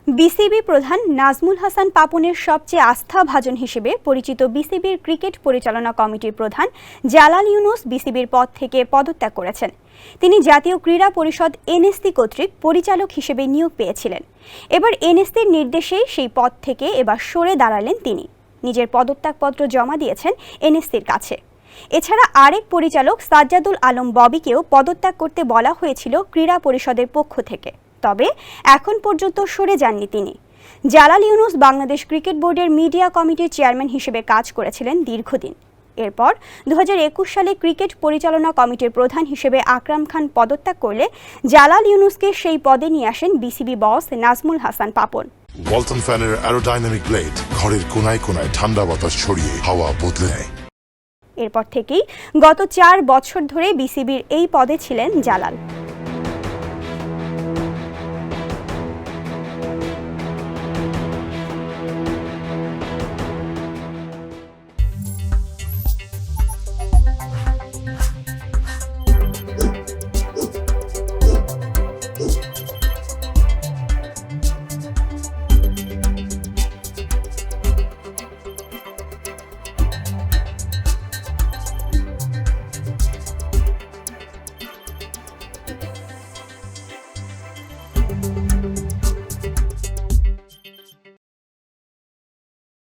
BCB প্রধান নাজমুল হাসান পাপনের সবচেয়ে আস্থাভাজন হিসেবে পরিচিত বিসিবির ক্রিকেট পরিচালনা কমিটির প্রধান জালাল ইউনুস বিসিবির পদ থেকে পদত্যাগ করেছেন। তিনি জাতীয় ক্রীড়া পরিষদ এনএসসি কর্তৃক পরিচালক হিসেবে নিয়োগ পেয়েছিলেন। এবার এনএসসির নির্দেশেই সেই পদ থেকে এবার সরে দাঁড়ালেন তিনি। নিজের পদত্যাগপত্র জমা দিয়েছেন এনএসসির কাছে। এছাড়া আরেক পরিচালক সাজ্জাদুল আলম ববিকেও পদত্যাগ করতে বলা হয়েছিল ক্রীড়া পরিষদের পক্ষ থেকে, তবে এখন পর্যন্ত সরে যাননি তিনি। জালাল ইউনুস বাংলাদেশ ক্রিকেট বোর্ডের মিডিয়া কমিটির চেয়ারম্যান হিসেবে কাজ করেছিলেন দীর্ঘদিন। এরপর 2021 সালে ক্রিকেট পরিচালনা কমিটির প্রধান হিসেবে আকরাম খান পদত্যাগ করলে জালাল ইউনুসকে সেই পদে নিয়ে আসেন বিসিবি বস নাজমুল হাসান পাপন। ওয়ালটন ফ্যানের অ্যারোডাইনামিক ব্লেড ঘরের কোনায় কোনায় ঠান্ডা বাতাস ছড়িয়ে হাওয়া বদলে নেয়। এরপর থেকেই গত 4 বছর ধরে বিসিবির এই পদে ছিলেন জালাল।